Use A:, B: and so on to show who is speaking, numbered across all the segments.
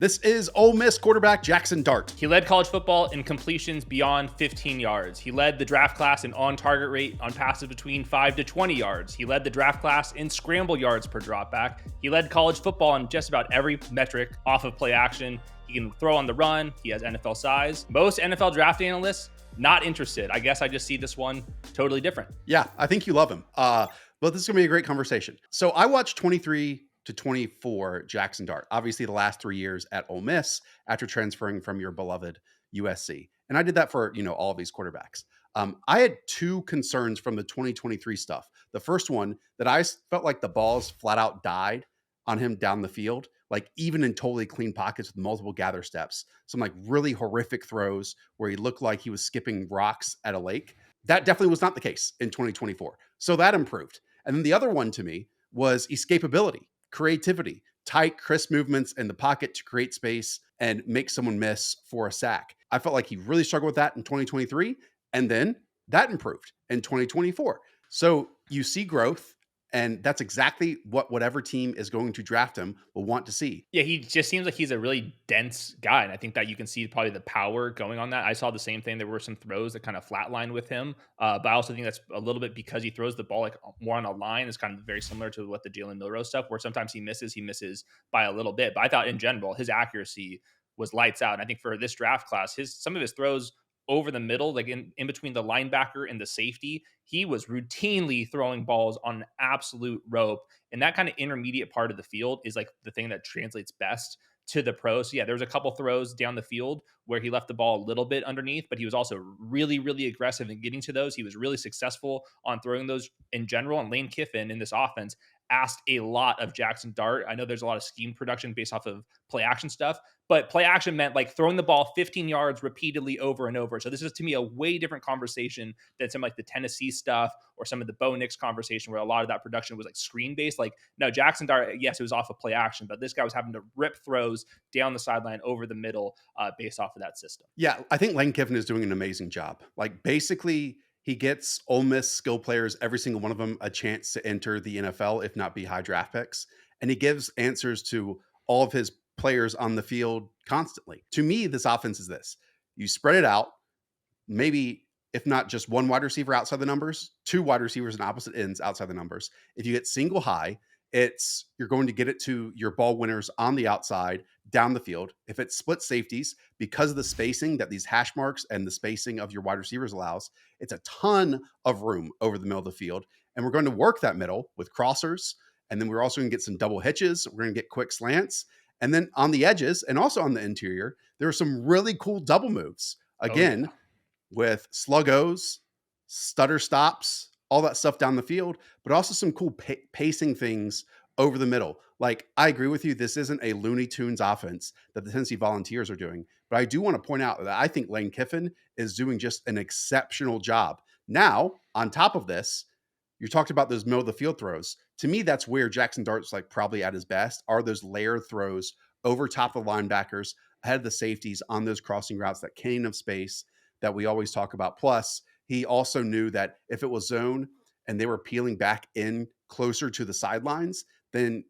A: This is Ole Miss quarterback Jaxson Dart.
B: He led college football in completions beyond 15 yards. He led the draft class in on-target rate on passes between 5 to 20 yards. He led the draft class in scramble yards per dropback. He led college football in just about every metric off of play action. He can throw on the run. He has NFL size. Most NFL draft analysts not interested. I guess I just see this one totally different.
A: Yeah, I think you love him. But this is going to be a great conversation. So I watched 23 to 24 Jaxson Dart, obviously the last 3 years at Ole Miss after transferring from your beloved USC. And I did that for, all of these quarterbacks. I had two concerns from the 2023 stuff. The first one, that I felt like the balls flat out died on him down the field, like even in totally clean pockets with multiple gather steps, some like really horrific throws where he looked like he was skipping rocks at a lake. That definitely was not the case in 2024. So that improved. And then the other one to me was escapability, creativity, tight, crisp movements in the pocket to create space and make someone miss for a sack. I felt like he really struggled with that in 2023. And then that improved in 2024. So you see growth. And that's exactly what whatever team is going to draft him will want to see.
B: Yeah, he just seems like he's a really dense guy. And I think that you can see probably the power going on that. I saw the same thing. There were some throws that kind of flatlined with him. But I also think that's a little bit because he throws the ball like more on a line. It's kind of very similar to what the Jalen Milroe stuff, where sometimes he misses by a little bit. But I thought in general, his accuracy was lights out. And I think for this draft class, some of his throws over the middle, like in between the linebacker and the safety, he was routinely throwing balls on an absolute rope. And that kind of intermediate part of the field is like the thing that translates best to the pros. So yeah, there was a couple throws down the field where he left the ball a little bit underneath, but he was also really, really aggressive in getting to those. He was really successful on throwing those in general. And Lane Kiffin in this offense asked a lot of Jaxson Dart. I know there's a lot of scheme production based off of play action stuff, but play action meant like throwing the ball 15 yards repeatedly over and over. So this is to me a way different conversation than some like the Tennessee stuff or some of the Bo Nix conversation where a lot of that production was like screen based. Like no, Jaxson Dart, yes, it was off of play action, but this guy was having to rip throws down the sideline over the middle based off of that system.
A: Yeah, I think Lane Kiffin is doing an amazing job. Like basically he gets Ole Miss skill players, every single one of them, a chance to enter the NFL, if not be high draft picks. And he gives answers to all of his players on the field constantly. To me, this offense is this. You spread it out, maybe if not just one wide receiver outside the numbers, two wide receivers in opposite ends outside the numbers. If you get single high, you're going to get it to your ball winners on the outside down the field. If it's split safeties, because of the spacing that these hash marks and the spacing of your wide receivers allows, it's a ton of room over the middle of the field. And we're going to work that middle with crossers. And then we're also going to get some double hitches. We're going to get quick slants. And then on the edges and also on the interior, there are some really cool double moves. Again, with sluggos, stutter stops, all that stuff down the field, but also some cool pacing things over the middle. Like, I agree with you. This isn't a Looney Tunes offense that the Tennessee Volunteers are doing, but I do want to point out that I think Lane Kiffin is doing just an exceptional job. Now, on top of this, you talked about those middle of the field throws. To me, that's where Jaxson Dart's like probably at his best, are those layered throws over top of the linebackers, ahead of the safeties on those crossing routes, that cane of space that we always talk about. Plus, he also knew that if it was zone and they were peeling back in closer to the sidelines, then,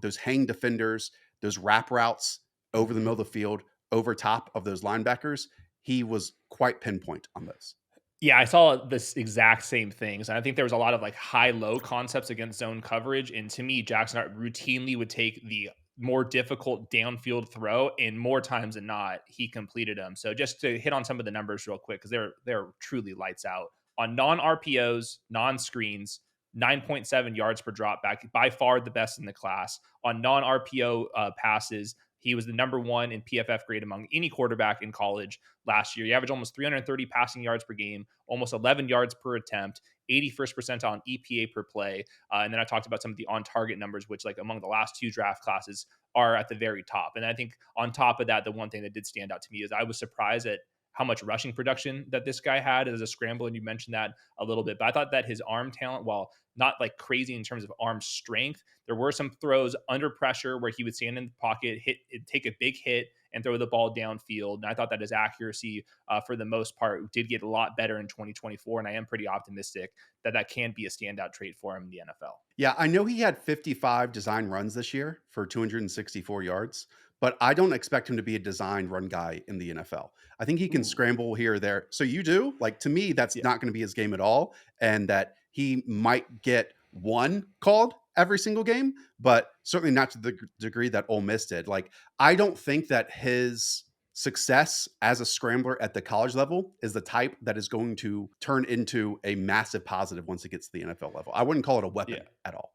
A: those hang defenders, those wrap routes over the middle of the field, over top of those linebackers, he was quite pinpoint on those.
B: Yeah, I saw this exact same things. And I think there was a lot of like high-low concepts against zone coverage. And to me, Jaxson Dart routinely would take the more difficult downfield throw, and more times than not, he completed them. So just to hit on some of the numbers real quick, because they're truly lights out. On non-RPOs, non-screens, 9.7 yards per drop back, by far the best in the class. On non-RPO passes, he was the number one in PFF grade among any quarterback in college last year. He averaged almost 330 passing yards per game, almost 11 yards per attempt, 81st percentile on EPA per play. And then I talked about some of the on-target numbers, which like among the last two draft classes are at the very top. And I think on top of that, the one thing that did stand out to me is I was surprised at how much rushing production that this guy had as a scramble. And you mentioned that a little bit, but I thought that his arm talent, while not like crazy in terms of arm strength, there were some throws under pressure where he would stand in the pocket, take a big hit and throw the ball downfield. And I thought that his accuracy for the most part did get a lot better in 2024. And I am pretty optimistic that can be a standout trait for him in the NFL.
A: Yeah, I know he had 55 design runs this year for 264 yards, but I don't expect him to be a designed run guy in the NFL. I think he can
B: Ooh,
A: scramble here or there. So you do? Like to me, that's
B: yeah,
A: not going to be his game at all. And that he might get one called every single game, but certainly not to the degree that Ole Miss did. Like, I don't think that his success as a scrambler at the college level is the type that is going to turn into a massive positive once it gets to the NFL level. I wouldn't call it a
B: yeah.
A: weapon at all.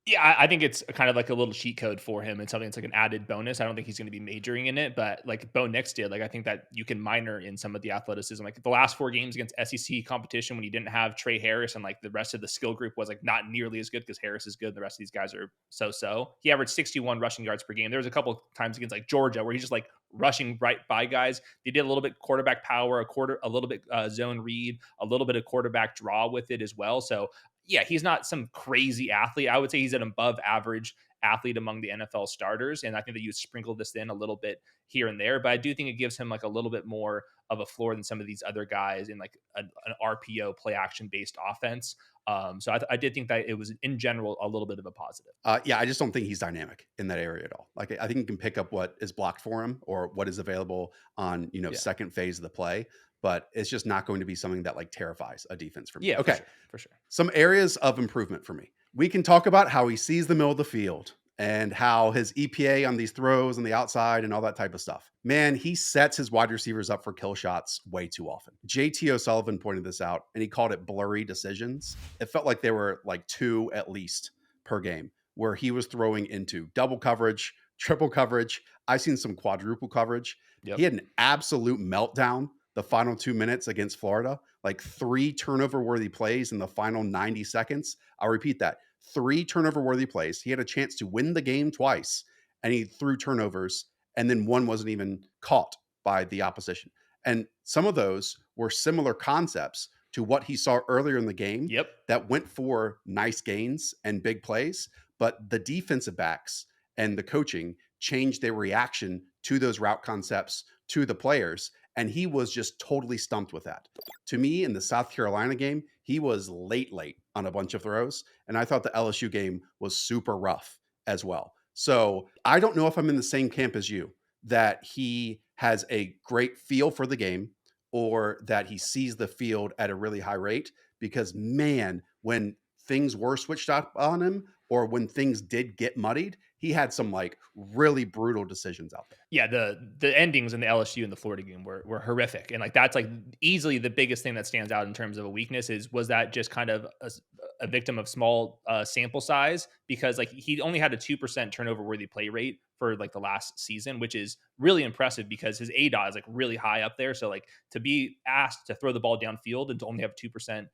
B: Yeah, I think it's kind of like a little cheat code for him and something that's like an added bonus. I don't think he's going to be majoring in it, but like Bo Nix did, like I think that you can minor in some of the athleticism. Like the last 4 games against SEC competition, when you didn't have Trey Harris and like the rest of the skill group was like not nearly as good because Harris is good, the rest of these guys are so. He averaged 61 rushing yards per game. There was a couple times against like Georgia where he's just like rushing right by guys. They did a little bit quarterback power, a little bit zone read, a little bit of quarterback draw with it as well. So yeah, he's not some crazy athlete. I would say he's an above average athlete among the NFL starters. And I think that you sprinkle this in a little bit here and there, but I do think it gives him like a little bit more of a floor than some of these other guys in like an RPO play action based offense. So I did think that it was in general a little bit of a positive.
A: Yeah, I just don't think he's dynamic in that area at all. Like, I think he can pick up what is blocked for him or what is available on,
B: Yeah.
A: second phase of the play, but it's just not going to be something that like terrifies a defense for me.
B: Yeah, for
A: Okay.
B: sure. For sure.
A: Some areas of improvement for me. We can talk about how he sees the middle of the field and how his EPA on these throws on the outside and all that type of stuff. Man, he sets his wide receivers up for kill shots way too often. JT O'Sullivan pointed this out and he called it blurry decisions. It felt like there were like two at least per game where he was throwing into double coverage, triple coverage. I've seen some quadruple coverage. He
B: Yep.
A: had an absolute meltdown the final 2 minutes against Florida, like 3 turnover worthy plays in the final 90 seconds. I'll repeat that: 3 turnover worthy plays. He had a chance to win the game twice and he threw turnovers, and then one wasn't even caught by the opposition. And some of those were similar concepts to what he saw earlier in the game
B: Yep.
A: that went for nice gains and big plays, but the defensive backs and the coaching changed their reaction to those route concepts to the players. And he was just totally stumped with that. To me, in the South Carolina game, he was late on a bunch of throws. And I thought the LSU game was super rough as well. So I don't know if I'm in the same camp as you, that he has a great feel for the game or that he sees the field at a really high rate. Because, man, when things were switched up on him or when things did get muddied, he had some like really brutal decisions out there.
B: Yeah, the endings in the LSU and the Florida game were horrific, and like that's like easily the biggest thing that stands out in terms of a weakness is was that just kind of a victim of small sample size because like he only had a 2% turnover worthy play rate for like the last season, which is really impressive because his ADOT is like really high up there. So like to be asked to throw the ball downfield and to only have 2%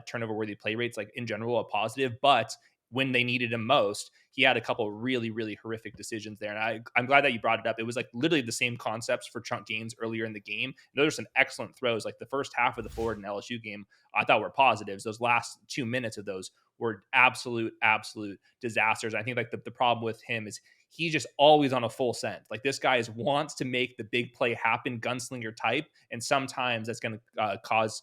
B: turnover worthy play rates, like in general, a positive, but when they needed him most, he had a couple really, really horrific decisions there. And I'm glad that you brought it up. It was like literally the same concepts for chunk gains earlier in the game. And those are some excellent throws. Like the first half of the Florida and LSU game, I thought were positives. Those last 2 minutes of those were absolute disasters. I think like the problem with him is he's just always on a full send. Like this guy wants to make the big play happen, gunslinger type, and sometimes that's going to cause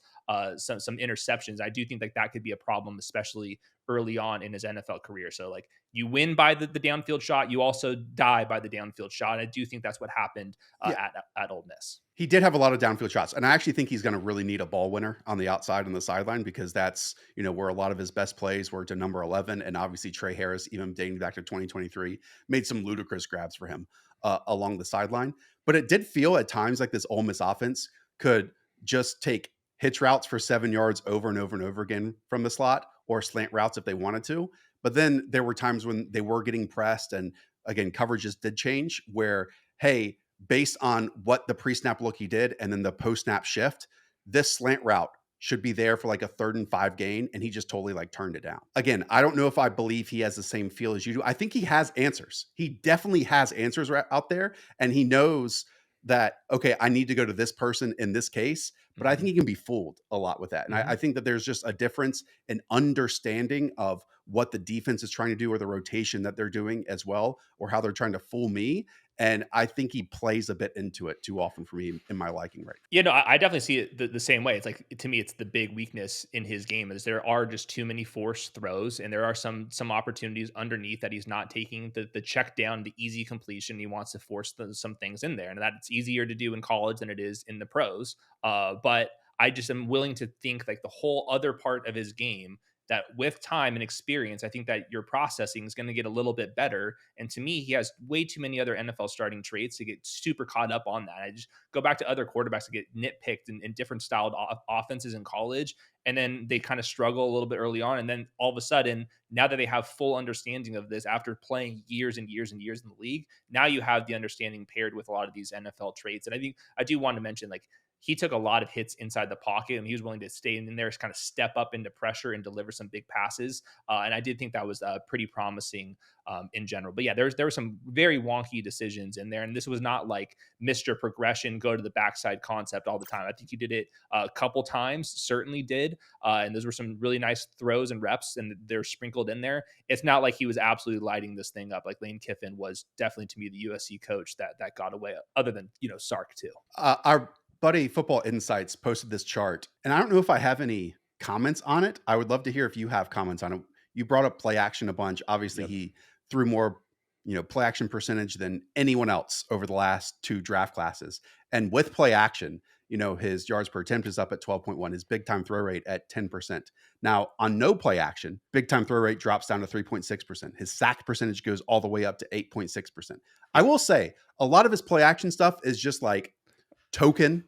B: some interceptions. I do think like that could be a problem, especially early on in his NFL career. So like you win by the downfield shot, you also die by the downfield shot. And I do think that's what happened
A: Yeah,
B: at Ole Miss.
A: he did have a lot of downfield shots, and I actually think he's going to really need a ball winner on the outside on the sideline because that's where a lot of his best plays were to number 11, and obviously Trey Harris, even dating back to 2023, made some ludicrous grabs for him along the sideline. But it did feel at times like this Ole Miss offense could just take hitch routes for 7 yards over and over and over again from the slot, or slant routes if they wanted to. But then there were times when they were getting pressed, and again coverages did change where, hey, based on what the pre-snap look he did and then the post-snap shift, this slant route should be there for like a 3rd and 5 gain, and he just totally like turned it down. Again, I don't know if I believe he has the same feel as you do. I think he has answers. He definitely has answers out there, and he knows that, okay, I need to go to this person in this case, but I think
B: Mm-hmm.
A: he can be fooled a lot with that. And I
B: Mm-hmm.
A: think that there's just a difference in understanding of what the defense is trying to do or the rotation that they're doing as well, or how they're trying to fool me. And I think he plays a bit into it too often for me in my liking right
B: Yeah, no, I definitely see it the same way. It's like to me, it's the big weakness in his game is there are just too many forced throws, and there are some opportunities underneath that he's not taking the check down, the easy completion. He wants to force some things in there, and that's easier to do in college than it is in the pros. But I just am willing to think like the whole other part of his game that with time and experience, I think that your processing is going to get a little bit better. And to me, he has way too many other NFL starting traits to get super caught up on that. I just go back to other quarterbacks that get nitpicked in different styled offenses in college, and then they kind of struggle a little bit early on, and then all of a sudden, now that they have full understanding of this after playing years and years and years in the league, now you have the understanding paired with a lot of these NFL traits. And I think I do want to mention like he took a lot of hits inside the pocket and he was willing to stay in there, kind of step up into pressure and deliver some big passes. And I did think that was pretty promising in general. But yeah, there were some very wonky decisions in there. And this was not like Mr. Progression, go to the backside concept all the time. I think he did it a couple times, certainly did. And those were some really nice throws and reps, and they're sprinkled in there. It's not like he was absolutely lighting this thing up. Like Lane Kiffin was definitely to me the USC coach that got away, other than, Sark too.
A: Our buddy Football Insights posted this chart, and I don't know if I have any comments on it. I would love to hear if you have comments on it. You brought up play action a bunch. Obviously,
B: Yep.
A: he threw more, play action percentage than anyone else over the last two draft classes. And with play action, his yards per attempt is up at 12.1, his big time throw rate at 10%. Now, on no play action, big time throw rate drops down to 3.6%. His sack percentage goes all the way up to 8.6%. I will say a lot of his play action stuff is just like token.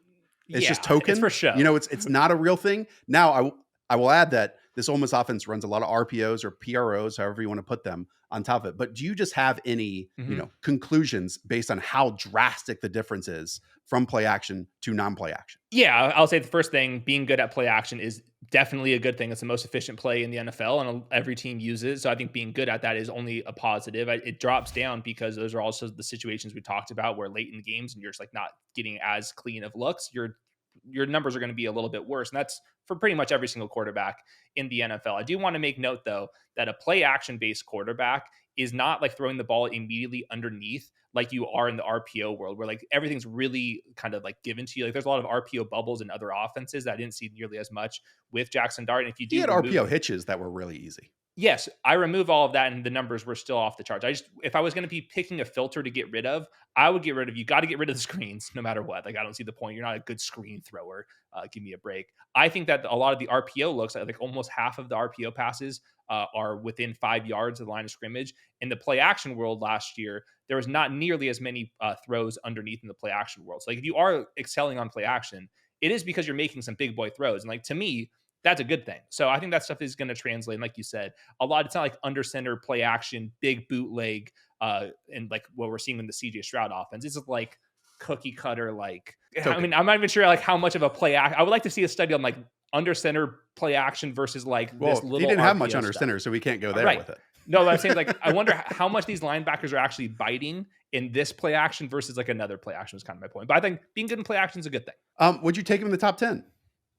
A: It's just
B: Yeah, it's for
A: token.
B: show.
A: It's not a real thing. Now, I will add that this Ole Miss offense runs a lot of RPOs or PROs, however you want to put them on top of it. But do you just have any,
B: Mhm.
A: conclusions based on how drastic the difference is from play action to non-play action?
B: Yeah, I'll say the first thing, being good at play action is definitely a good thing. It's the most efficient play in the NFL, and every team uses. So I think being good at that is only a positive. It drops down because those are also the situations we talked about where late in the games and you're just like not getting as clean of looks. Your numbers are going to be a little bit worse, and that's for pretty much every single quarterback in the NFL. I do want to make note though that a play action based quarterback is not like throwing the ball immediately underneath like you are in the RPO world, where like everything's really kind of like given to you. Like there's a lot of RPO bubbles in other offenses that I didn't see nearly as much with Jaxson Dart. And if you
A: He
B: do
A: had
B: remove,
A: RPO hitches that were really easy.
B: yes, I remove all of that and the numbers were still off the charts. If I was going to be picking a filter to get rid of, I would get rid of, you got to get rid of the screens no matter what. Like, I don't see the point. You're not a good screen thrower. Give me a break. I think that a lot of the RPO looks like almost half of the RPO passes are within 5 yards of the line of scrimmage. In the play action world last year, there was not nearly as many throws underneath in the play action world. So, like, if you are excelling on play action, it is because you're making some big boy throws. And like to me, that's a good thing. So I think that stuff is going to translate. And like you said, a lot. It's not like under center play action, big bootleg, and like what we're seeing in the CJ Stroud offense. It's like cookie cutter. Like I
A: Token.
B: mean, I'm not even sure like how much of a play act. I would like to see a study on like under center play action versus like this
A: Well, he
B: little
A: didn't have much
B: RPO
A: under
B: stuff.
A: center, so we can't go there
B: Right.
A: with it.
B: No, but I'm saying like I wonder how much these linebackers are actually biting in this play action versus like another play action is kind of my point. But I think being good in play action is a good thing.
A: Would you take him in the top 10?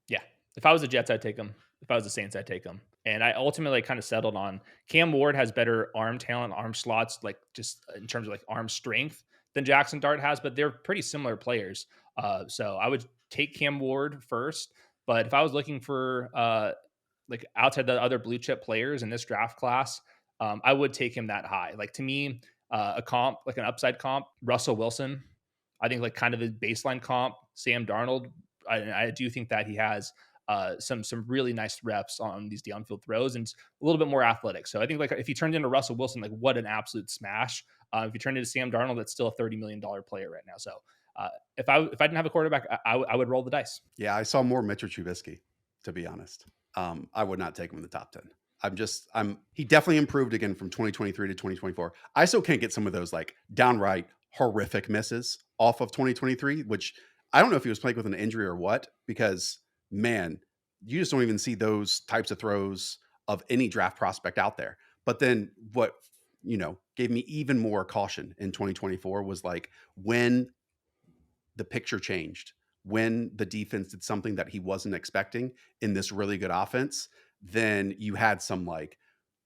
B: Yeah. If I was the Jets, I'd take him. If I was the Saints, I'd take him. And I ultimately kind of settled on Cam Ward has better arm talent, arm slots, like just in terms of like arm strength than Jaxson Dart has, but they're pretty similar players. So I would take Cam Ward first. But if I was looking for like outside the other blue chip players in this draft class, I would take him that high. Like to me, a comp, like an upside comp, Russell Wilson. I think like kind of a baseline comp, Sam Darnold. I do think that he has some really nice reps on these downfield throws and a little bit more athletic. So I think like if he turned into Russell Wilson, like what an absolute smash. If you turned into Sam Darnold, that's still a $30 million player right now. So if I didn't have a quarterback, I would roll the dice.
A: Yeah, I saw more Mitchell Trubisky, to be honest. I would not take him in the top 10. He definitely improved again from 2023 to 2024. I still can't get some of those like downright horrific misses off of 2023, which I don't know if he was playing with an injury or what, because man, you just don't even see those types of throws of any draft prospect out there. But then what, gave me even more caution in 2024 was like when the picture changed, when the defense did something that he wasn't expecting in this really good offense, then you had some like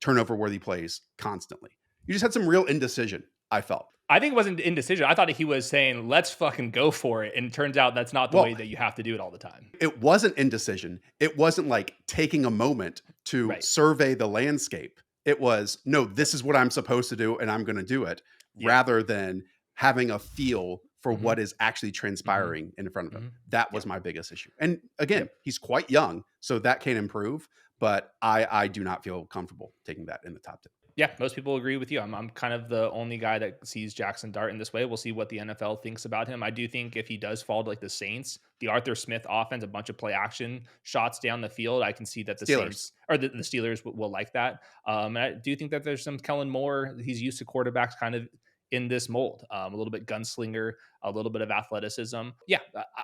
A: turnover worthy plays constantly. You just had some real indecision, I felt.
B: I think it wasn't indecision. I thought he was saying, "Let's fucking go for it," and it turns out that's not the
A: Well,
B: way that you have to do it all the time.
A: it wasn't indecision. It wasn't like taking a moment to
B: Right.
A: survey the landscape. It was, no,
B: Yep.
A: this is what I'm supposed to do and I'm going to do it,
B: Yep.
A: rather than having a feel for
B: Mhm.
A: what is actually
B: Mhm.
A: transpiring in front of him.
B: Mhm.
A: That was
B: Yep.
A: my biggest issue. And again,
B: Yep.
A: he's quite young, so that can improve, but I do not feel comfortable taking that in the top 10.
B: Yeah, most people agree with you. I'm kind of the only guy that sees Jackson Dart in this way. We'll see what the NFL thinks about him. I do think if he does fall to like the Saints, the Arthur Smith offense, a bunch of play action shots down the field, I can see that the
A: Steelers.
B: Saints or the Steelers will like that. And I do think that there's some Kellen Moore. He's used to quarterbacks kind of in this mold, a little bit gunslinger, a little bit of athleticism. Yeah,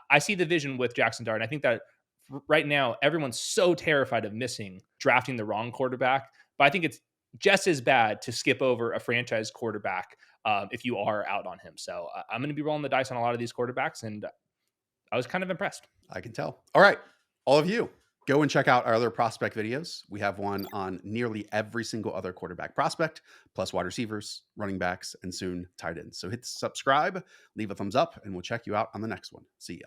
B: I see the vision with Jackson Dart. And I think that right now everyone's so terrified of missing drafting the wrong quarterback. But I think it's just as bad to skip over a franchise quarterback if you are out on him. So I'm going to be rolling the dice on a lot of these quarterbacks, and I was kind of impressed.
A: I can tell. All right. All of you, go and check out our other prospect videos. We have one on nearly every single other quarterback prospect, plus wide receivers, running backs, and soon tight ends. So hit subscribe, leave a thumbs up, and we'll check you out on the next one. See ya.